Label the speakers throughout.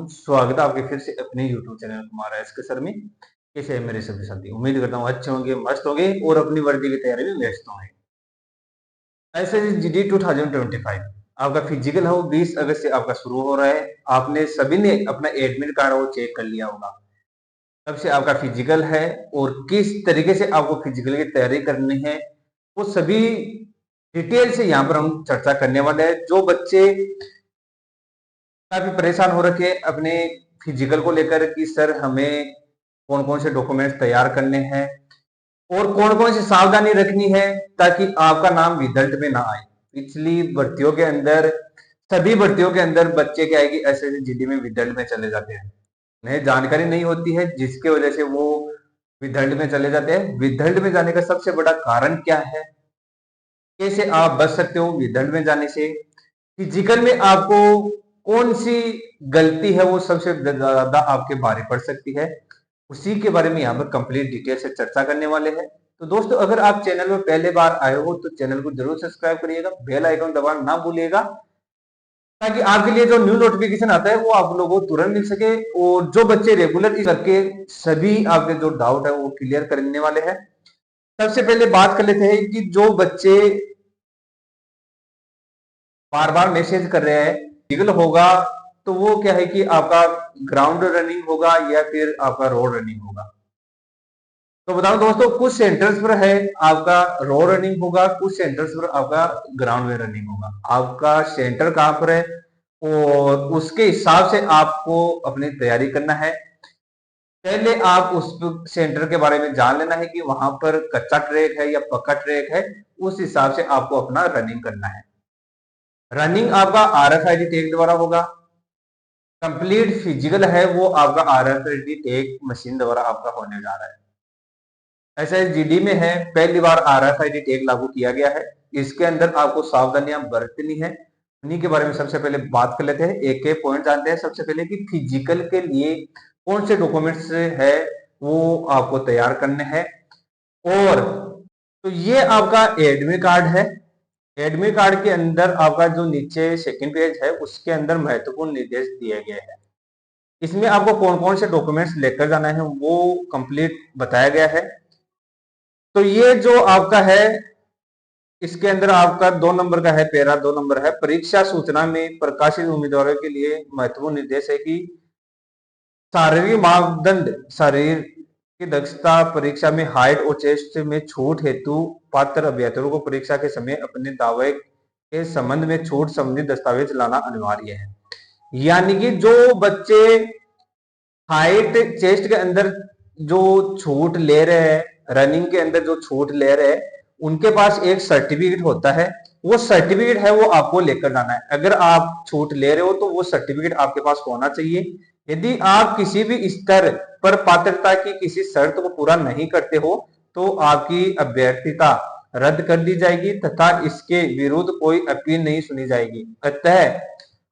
Speaker 1: स्वागत है आपके फिर से अपने यूट्यूब चैनल कुमार एस के सर में। कैसे है मेरे सभी साथी? उम्मीद करता हूँ अच्छे होंगे, मस्त होंगे और अपनी वर्दी की तैयारी में व्यस्त होंगे। ऐसे जी 2025 आपका फिजिकल है वो 20 अगस्त से आपका शुरू हो रहा है। आपने सभी ने अपना एडमिट कार्ड वो चेक कर लिया होगा। तब से आपका फिजिकल है और किस तरीके से आपको फिजिकल की तैयारी करनी है वो सभी डिटेल से यहाँ पर हम चर्चा करने वाले हैं। जो बच्चे काफी परेशान हो रखे हैं अपने फिजिकल को लेकर कि सर हमें कौन कौन से डॉक्यूमेंट्स तैयार करने हैं और कौन कौन सी सावधानी रखनी है ताकि आपका नाम रिजल्ट में ना आए। पिछली भर्तियों के अंदर सभी भर्तियों के अंदर बच्चे क्या है कि ऐसे जीडी में विदल्ट में चले जाते हैं। उन्हें जानकारी नहीं होती है जिसके वजह से वो विदल्ट में चले जाते हैं। विदल्ट में जाने का सबसे बड़ा कारण क्या है, कैसे आप बच सकते हो विदल्ट में जाने से, फिजिकल में आपको कौन सी गलती है वो सबसे ज्यादा आपके भारी पड़ सकती है, उसी के बारे में यहाँ पर कंप्लीट डिटेल से चर्चा करने वाले हैं। तो दोस्तों अगर आप चैनल में पहले बार आए हो तो चैनल को जरूर सब्सक्राइब करिएगा, बेल आइकन दबाना ना भूलिएगा ताकि आपके लिए जो न्यू नोटिफिकेशन आता है वो आप लोगों को तुरंत मिल सके। और जो बच्चे रेगुलर करके सभी आपके जो डाउट है वो क्लियर करने वाले हैं। सबसे पहले बात कर लेते हैं कि जो बच्चे बार बार मैसेज कर रहे हैं लीगल होगा तो वो क्या है कि आपका ग्राउंड रनिंग होगा या फिर आपका रोड रनिंग होगा। तो बताओ दोस्तों, कुछ सेंटर्स पर है आपका रोड रनिंग होगा, कुछ सेंटर्स पर आपका ग्राउंड में रनिंग होगा। आपका सेंटर कहां पर है और उसके हिसाब से आपको अपनी तैयारी करना है। पहले आप उस सेंटर के बारे में जान लेना है कि वहां पर कच्चा ट्रैक है या पक्का ट्रैक है, उस हिसाब से आपको अपना रनिंग करना है। रनिंग आपका आरएफआईडी टैग द्वारा होगा। कंप्लीट फिजिकल है वो आपका आरएफआईडी टैग मशीन द्वारा आपका होने जा रहा है। ऐसा जीडी में है पहली बार आरएफआईडी टैग लागू किया गया है। इसके अंदर आपको सावधानियां बरतनी है, उन्हीं के बारे में सबसे पहले बात कर लेते हैं। एक एक पॉइंट जानते हैं। सबसे पहले कि फिजिकल के लिए कौन से डॉक्यूमेंट्स है वो आपको तैयार करने हैं। और तो ये आपका एडमिट कार्ड है। एडमिट कार्ड के अंदर आपका जो नीचे सेकंड पेज है उसके अंदर महत्वपूर्ण निर्देश दिए गए हैं। इसमें आपको कौन कौन से डॉक्यूमेंट्स लेकर जाना है वो कंप्लीट बताया गया है। तो ये जो आपका है इसके अंदर आपका 2 नंबर का है, पैरा 2 नंबर है। परीक्षा सूचना में प्रकाशित उम्मीदवारों के लिए महत्वपूर्ण निर्देश है कि शारीरिक मापदंड शरीर की दक्षता परीक्षा में हाइट और चेस्ट में छूट हेतु पात्र अभ्यर्थियों को परीक्षा के समय अपने दावे के संबंध में छूट संबंधी दस्तावेज लाना अनिवार्य है। यानी कि जो बच्चे हाइट चेस्ट के अंदर जो छूट ले रहे हैं, रनिंग के अंदर जो छूट ले रहे हैं, उनके पास एक सर्टिफिकेट होता है। वो सर्टिफिकेट है वो आपको लेकर जाना है। अगर आप छूट ले रहे हो तो वो सर्टिफिकेट आपके पास होना चाहिए। यदि आप किसी भी स्तर पर पात्रता की किसी शर्त को पूरा नहीं करते हो तो आपकी अभ्यर्थिता रद्द कर दी जाएगी तथा इसके विरुद्ध कोई अपील नहीं सुनी जाएगी। अतः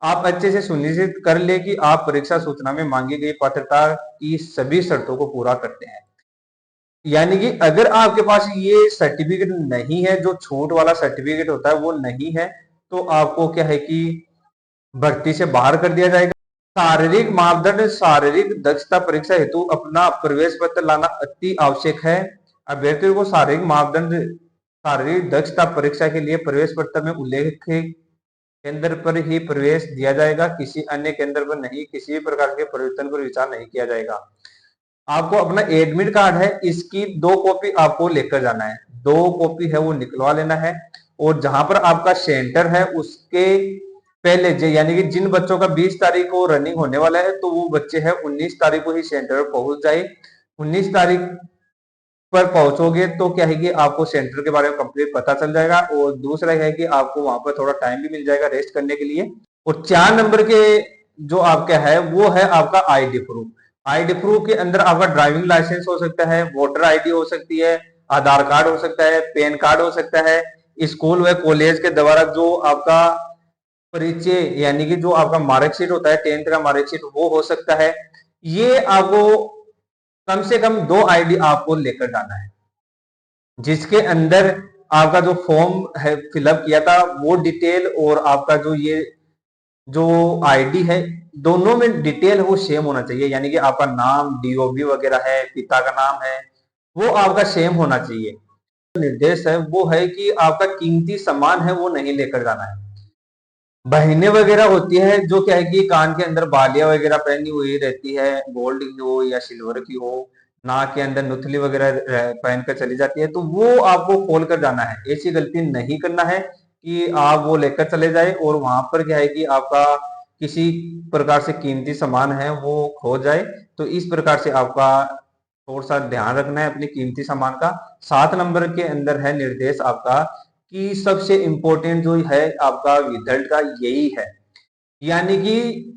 Speaker 1: आप अच्छे से सुनिश्चित कर ले कि आप परीक्षा सूचना में मांगी गई पात्रता की सभी शर्तों को पूरा करते हैं। यानी कि अगर आपके पास ये सर्टिफिकेट नहीं है, जो छूट वाला सर्टिफिकेट होता है वो नहीं है, तो आपको क्या है कि भर्ती से बाहर कर दिया जाएगा। शारीरिक मापदंड शारीरिक दक्षता परीक्षा हेतु अपना प्रवेश पत्र लाना अति आवश्यक है। अभ्यर्थियों को शारीरिक मापदंड शारीरिक दक्षता परीक्षा के लिए प्रवेश पत्र में उल्लेखित केंद्र पर ही प्रवेश दिया जाएगा, किसी अन्य केंद्र पर नहीं। किसी भी प्रकार के परिवर्तन पर विचार नहीं किया जाएगा। आपको अपना एडमिट कार्ड है इसकी 2 कॉपी आपको लेकर जाना है। 2 कॉपी है वो निकलवा लेना है। और जहां पर आपका सेंटर है उसके पहले यानी कि जिन बच्चों का 20 तारीख को रनिंग होने वाला है तो वो बच्चे हैं 19 तारीख को ही सेंटर पर पहुंच जाए। 19 तारीख पर पहुंचोगे तो क्या है कि आपको सेंटर के बारे में कंप्लीट पता चल जाएगा और दूसरा है कि आपको वहां पर थोड़ा टाइम भी मिल जाएगा रेस्ट करने के लिए। और 4 नंबर के जो आपका है वो है आपका आईडी प्रूफ। आईडी प्रूफ के अंदर आपका ड्राइविंग लाइसेंस हो सकता है, वोटर आईडी हो सकती है, आधार कार्ड हो सकता है, पैन कार्ड हो सकता है। स्कूल व कॉलेज के द्वारा जो आपका परिचय यानी कि जो आपका मार्कशीट होता है 10th का मार्कशीट वो हो सकता है। ये आपको कम से कम 2 आईडी आपको लेकर जाना है, जिसके अंदर आपका जो फॉर्म है फिलअप किया था वो डिटेल और आपका जो ये जो आईडी है दोनों में डिटेल वो सेम होना चाहिए, यानी कि आपका नाम, डीओबी वगैरह है, पिता का नाम है, वो आपका सेम होना चाहिए। निर्देश है वो है कि आपका कीमती सामान है वो नहीं लेकर जाना है। बहनें वगैरह होती है जो क्या है कि कान के अंदर बालियां वगैरह पहनी हुई रहती है, गोल्ड की हो या सिल्वर की हो, नाक के अंदर नुथली वगैरह पहन कर चली जाती है, तो वो आपको खोल कर जाना है। ऐसी गलती नहीं करना है कि आप वो लेकर चले जाए और वहां पर क्या है कि आपका किसी प्रकार से कीमती सामान है वो खो जाए। तो इस प्रकार से आपका थोड़ा सा ध्यान रखना है अपने कीमती सामान का। 7 नंबर के अंदर है निर्देश आपका कि सबसे इंपॉर्टेंट जो है आपका विधर्त का यही है, यानी कि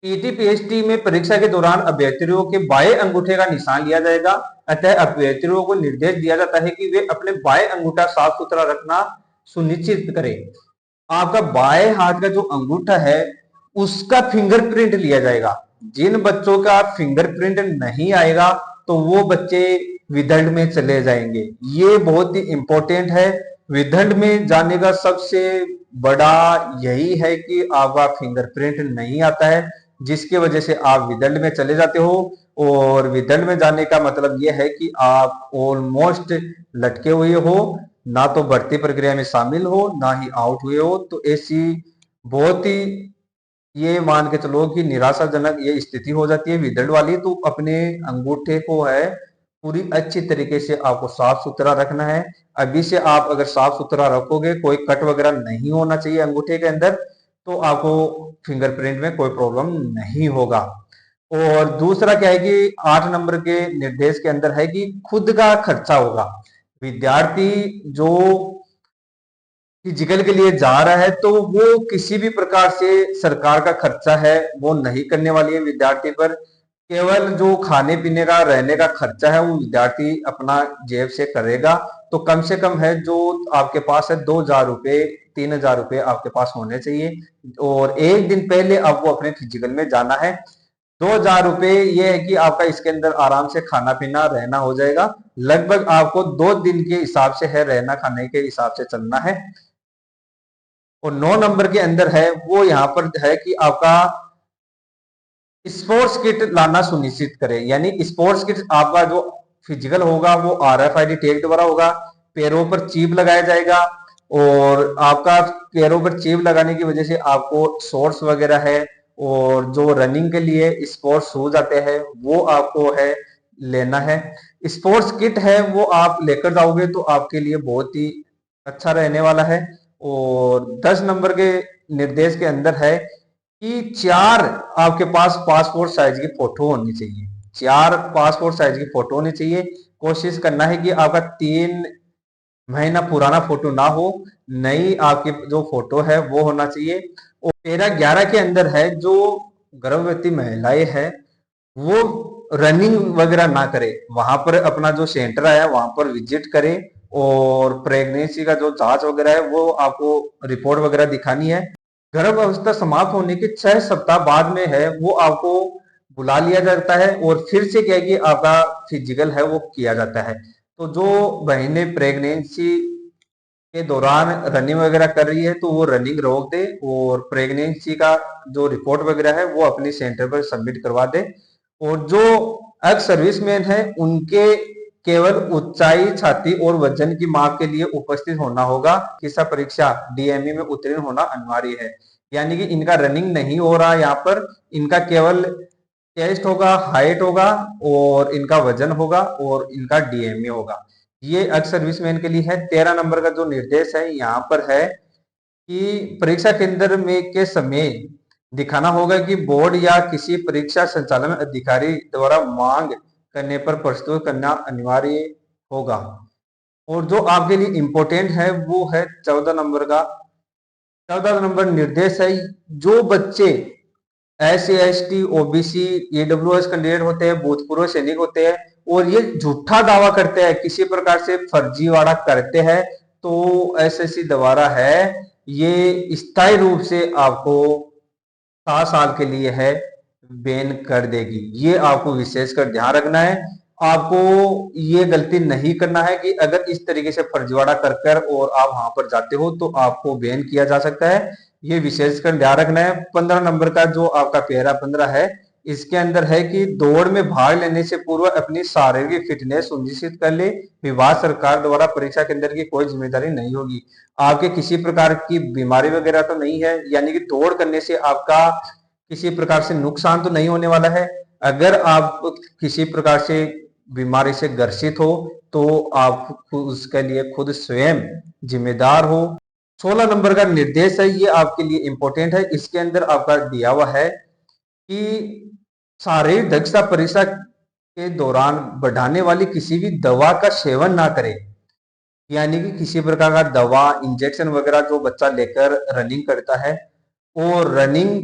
Speaker 1: पीटी पीएचडी में परीक्षा के दौरान अभ्यर्थियों के बाएं अंगूठे का निशान लिया जाएगा। अतः अभ्यर्थियों को निर्देश दिया जाता है कि वे अपने बाएं अंगूठा साफ सुथरा रखना सुनिश्चित करें। आपका बाएं हाथ का जो अंगूठा है उसका फिंगरप्रिंट लिया जाएगा। जिन बच्चों का फिंगरप्रिंट नहीं आएगा तो वो बच्चे विदर्भ में चले जाएंगे। ये बहुत ही इंपॉर्टेंट है। विदर्भ में जाने का सबसे बड़ा यही है कि आपका फिंगरप्रिंट नहीं आता है, जिसकी वजह से आप विदर्भ में चले जाते हो। और विदर्भ में जाने का मतलब यह है कि आप ऑलमोस्ट लटके हुए हो, ना तो भर्ती प्रक्रिया में शामिल हो ना ही आउट हुए हो। तो ऐसी बहुत ही ये मान के चलो कि निराशाजनक ये स्थिति हो जाती है विदर्भ वाली। तो अपने अंगूठे को है पूरी अच्छी तरीके से आपको साफ सुथरा रखना है। अभी से आप अगर साफ सुथरा रखोगे, कोई कट वगैरह नहीं होना चाहिए अंगूठे के अंदर, तो आपको फिंगरप्रिंट में कोई प्रॉब्लम नहीं होगा। और दूसरा क्या है कि 8 नंबर के निर्देश के अंदर है कि खुद का खर्चा होगा। विद्यार्थी जो फिजिकल के लिए जा रहा है तो वो किसी भी प्रकार से सरकार का खर्चा है वो नहीं करने वाली है विद्यार्थी पर। केवल जो खाने पीने का, रहने का खर्चा है वो विद्यार्थी अपना जेब से करेगा। तो कम से कम है जो आपके पास है 2,000 रुपए, 3,000 रुपए आपके पास होने चाहिए। और एक दिन पहले आपको अपने फिजिकल में जाना है। 2,000 रुपए ये है कि आपका इसके अंदर आराम से खाना पीना रहना हो जाएगा। लगभग आपको 2 दिन के हिसाब से है रहना खाने के हिसाब से चलना है। और 9 नंबर के अंदर है वो यहाँ पर है कि आपका स्पोर्ट्स किट लाना सुनिश्चित करें। यानी स्पोर्ट्स किट आपका जो फिजिकल होगा वो RFID टैग द्वारा होगा। पैरों पर चिप लगाया जाएगा और आपका पैरों पर चिप लगाने की वजह से आपको शॉर्ट्स वगैरह है और जो रनिंग के लिए स्पोर्ट्स शूज आते हैं वो आपको है लेना है। स्पोर्ट्स किट है वो आप लेकर जाओगे तो आपके लिए बहुत ही अच्छा रहने वाला है। और 10 नंबर के निर्देश के अंदर है कि 4 आपके पास पासपोर्ट साइज की फोटो होनी चाहिए। 4 पासपोर्ट साइज की फोटो होनी चाहिए। कोशिश करना है कि आपका 3 महीना पुराना फोटो ना हो, नई आपकी जो फोटो है वो होना चाहिए। और 13-11 के अंदर है जो गर्भवती महिलाएं है वो रनिंग वगैरह ना करे, वहां पर अपना जो सेंटर है वहां पर विजिट करे। और प्रेगनेंसी का जो जांच वगैरह है वो आपको रिपोर्ट वगैरह दिखानी है। गर्भ अवस्था समाप्त होने के 6 सप्ताह बाद में है वो आपको बुला लिया जाता है और फिर से क्या है कि आपका फिजिकल है वो किया जाता है। तो जो बहनें प्रेगनेंसी के दौरान रनिंग वगैरह कर रही है तो वो रनिंग रोक दे और प्रेगनेंसी का जो रिपोर्ट वगैरह है वो अपनी सेंटर पर सबमिट करवा दे। और जो एक्स सर्विसमैन है उनके केवल ऊंचाई, छाती और वजन की माप के लिए उपस्थित होना होगा। किसा परीक्षा DME में उत्तीर्ण होना अनिवार्य है। यानी कि इनका रनिंग नहीं हो रहा यहाँ पर, इनका केवल चेस्ट होगा, हाइट होगा और इनका वजन होगा और इनका DME होगा। ये एक्स सर्विसमैन के लिए है। 13 नंबर का जो निर्देश है यहाँ पर है कि परीक्षा केंद्र में के समय दिखाना होगा कि बोर्ड या किसी परीक्षा संचालन अधिकारी द्वारा मांग करने पर प्रस्तुत करना अनिवार्य होगा। और जो आपके लिए इंपॉर्टेंट है वो है 14 नंबर का। 14 नंबर निर्देश है जो बच्चे SC ST OBC EWS candidate होते हैं, भूतपूर्व सैनिक होते हैं और ये झूठा दावा करते हैं, किसी प्रकार से फर्जीवाड़ा करते हैं, तो SSC द्वारा है ये स्थायी रूप से आपको 7 साल के लिए है बैन कर देगी। ये आपको विशेषकर ध्यान रखना है। आपको ये गलती नहीं करना है कि अगर इस तरीके से फर्जीवाड़ा कर कर और आप वहां पर जाते हो तो आपको बैन किया जा सकता है। ये विशेषकर ध्यान रखना है। 15 नंबर का जो आपका पैरा 15 है, इसके अंदर है कि दौड़ में भाग लेने से पूर्व अपनी शारीरिक फिटनेस सुनिश्चित कर ले। विभाग सरकार द्वारा परीक्षा केंद्र की कोई जिम्मेदारी नहीं होगी। आपके किसी प्रकार की बीमारी वगैरह तो नहीं है, यानी कि दौड़ करने से आपका किसी प्रकार से नुकसान तो नहीं होने वाला है। अगर आप किसी प्रकार से बीमारी से ग्रसित हो तो आप उसके लिए खुद स्वयं जिम्मेदार हो। 16 नंबर का निर्देश है, ये आपके लिए इंपॉर्टेंट है। इसके अंदर आपका दिया हुआ है कि शारीरिक दक्षता परीक्षा के दौरान बढ़ाने वाली किसी भी दवा का सेवन ना करें। यानी कि किसी प्रकार का दवा, इंजेक्शन वगैरह जो बच्चा लेकर रनिंग करता है, और रनिंग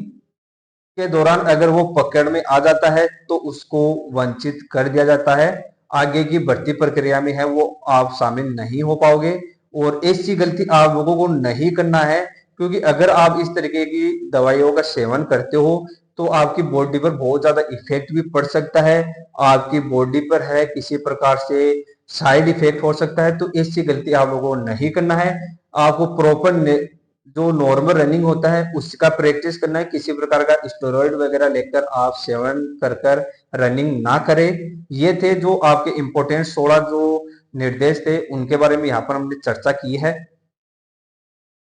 Speaker 1: के दौरान अगर वो पकड़ में आ जाता है तो उसको वंचित कर दिया जाता है। आगे की भर्ती प्रक्रिया में है वो आप शामिल नहीं हो पाओगे, और ऐसी गलती आप लोगों को नहीं करना है, क्योंकि अगर आप इस तरीके की दवाइयों का सेवन करते हो तो आपकी बॉडी पर बहुत ज्यादा इफेक्ट भी पड़ सकता है। आपकी बॉडी पर है किसी प्रकार से साइड इफेक्ट हो सकता है, तो ऐसी गलती आप लोगों को नहीं करना है। आपको प्रॉपर जो नॉर्मल रनिंग होता है उसका प्रैक्टिस करना है। किसी प्रकार का स्टेरॉइड वगैरह लेकर आप सेवन कर रनिंग ना करें। ये थे जो आपके इंपोर्टेंट 16 जो निर्देश थे, उनके बारे में यहाँ पर हमने चर्चा की है।